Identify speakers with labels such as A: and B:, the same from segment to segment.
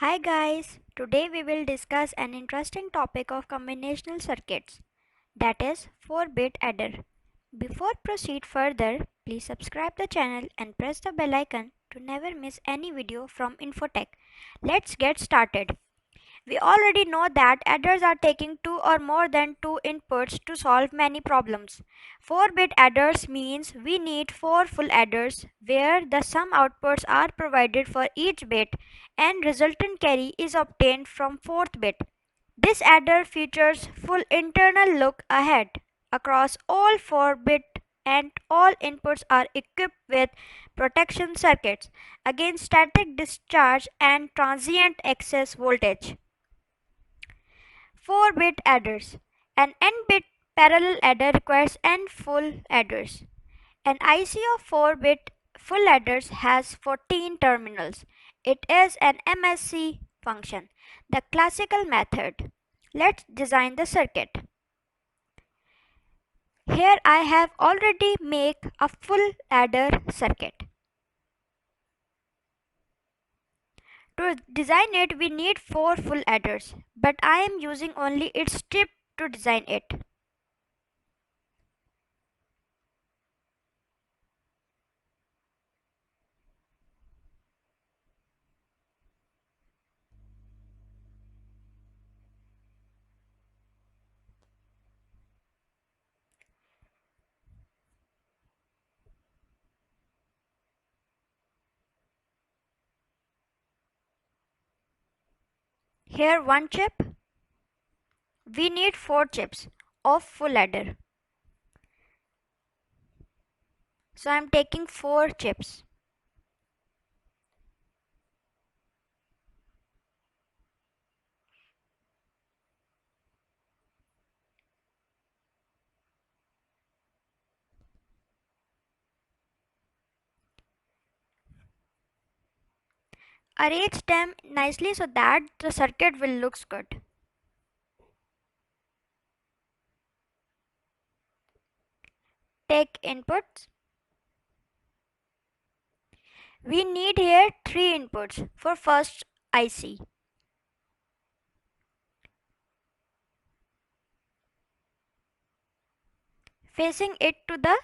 A: Hi guys, today we will discuss an interesting topic of combinational circuits, that is 4-bit adder. Before proceed further, please subscribe the channel and press the bell icon to never miss any video from Infotech. Let's get started. We already know that adders are taking two or more than two inputs to solve many problems. 4-bit adders means we need 4 full adders where the sum outputs are provided for each bit and resultant carry is obtained from 4th bit. This adder features full internal look ahead across all 4 bit and all inputs are equipped with protection circuits against static discharge and transient excess voltage. 4-bit adders. An n-bit parallel adder requires n full adders. An IC of 4-bit full adders has 14 terminals. It is an MSC function, the classical method. Let's design the circuit. Here I have already made a full adder circuit. To design it we need 4 full adders, but I am using only its chip to design it. Here one chip. We need 4 chips of full adder. So I am taking 4 chips. Arrange them nicely so that the circuit will look good. Take inputs. We need here 3 inputs for first IC. Facing it to the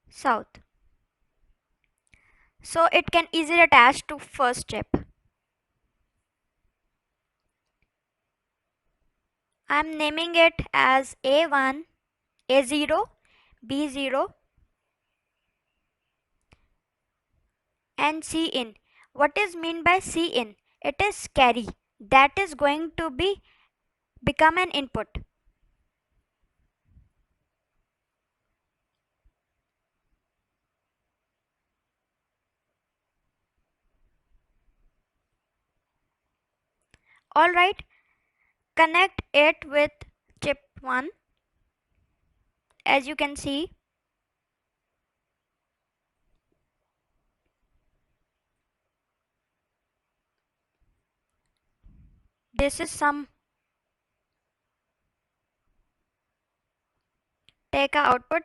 A: south. So it can easily attach to first chip. I am naming it as A1, A0, B0 and C in. What is mean by C in? It is carry that is going to become an input. Alright, connect it with chip 1. As you can see, this is some. Take a output,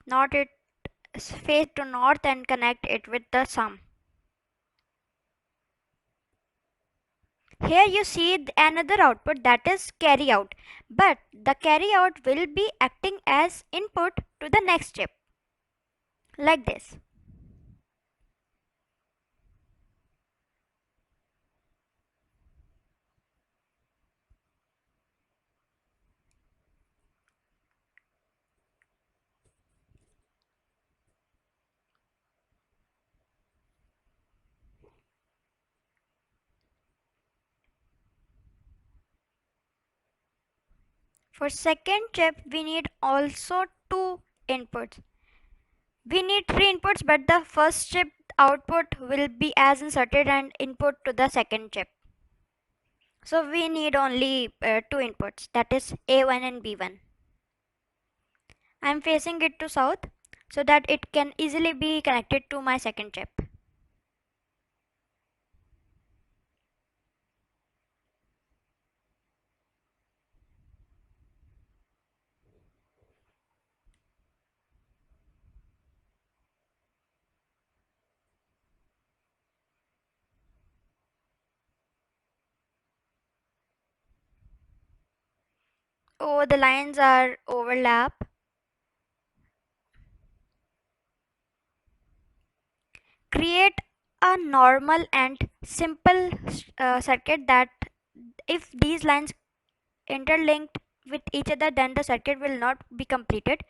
A: not it face to north and connect it with the sum. Here you see another output, that is carry out, but the carry out will be acting as input to the next chip, like this. For second chip we need also 2 inputs. We need 3 inputs, but the first chip output will be as inserted and input to the second chip. So we need only 2 inputs, that is A1 and B1. I am facing it to south so that it can easily be connected to my second chip. Oh, the lines are overlap. Create a normal and simple circuit that if these lines interlinked with each other, then the circuit will not be completed.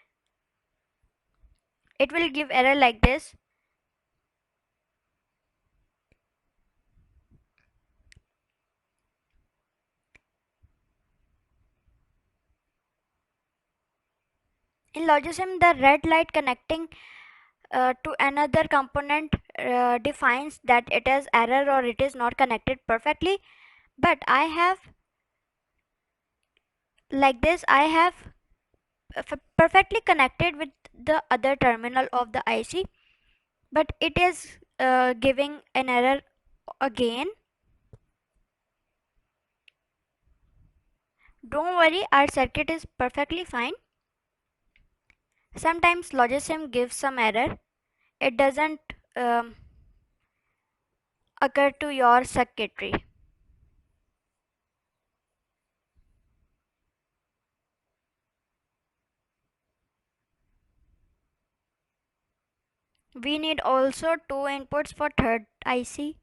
A: It will give error like this. In Logisim, the red light connecting to another component defines that it is error or it is not connected perfectly. But I have like this, I have perfectly connected with the other terminal of the IC, but it is giving an error again. Don't worry, our circuit is perfectly fine. Sometimes Logisim gives some error. It doesn't um, occur to your circuitry. We need also two inputs for third IC.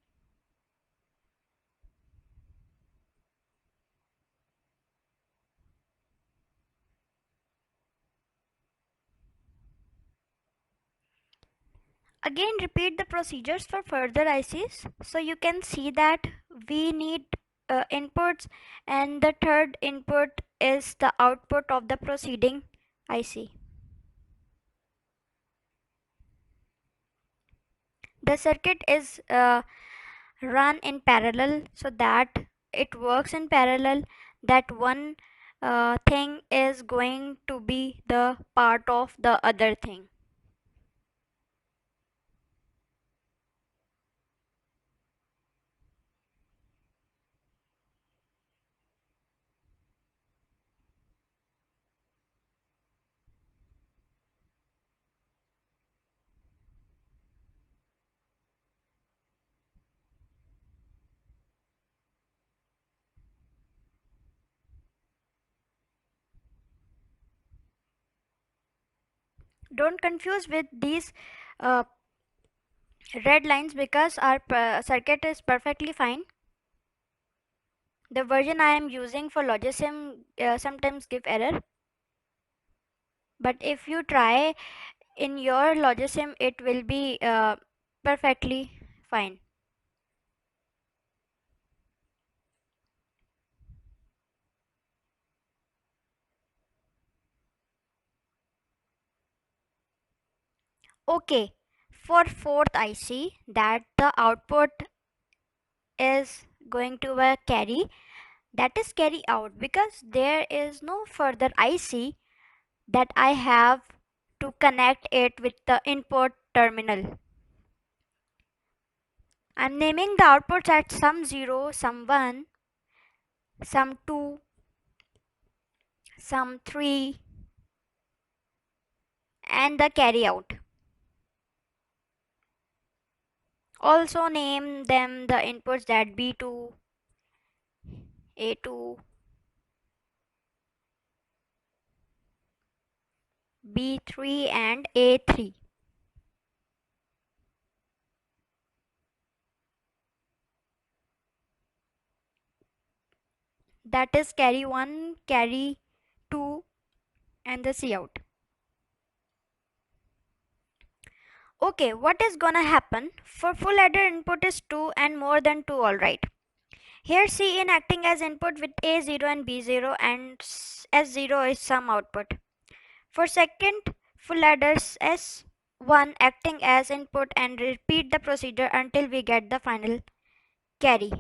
A: Again, repeat the procedures for further ICs. So you can see that we need inputs, and the third input is the output of the preceding IC. The circuit is run in parallel so that it works in parallel, that one thing is going to be the part of the other thing. Don't confuse with these uh, red lines because our circuit is perfectly fine. The version I am using for Logisim sometimes give error, but if you try in your Logisim, it will be perfectly fine. Okay, for fourth IC, that the output is going to a carry, that is carry out, because there is no further IC that I have to connect it with the input terminal. I'm naming the outputs at some 0, some 1, some 2, some 3, and the carry out. Also name them the inputs that B2, A2, B3, and A3. That is carry 1, carry 2, and the C out. Okay, what is gonna happen? For full adder, input is 2 and more than 2, alright. Here C in acting as input with A0 and B0, and S0 is some output. For second full adders, S1 acting as input, and repeat the procedure until we get the final carry.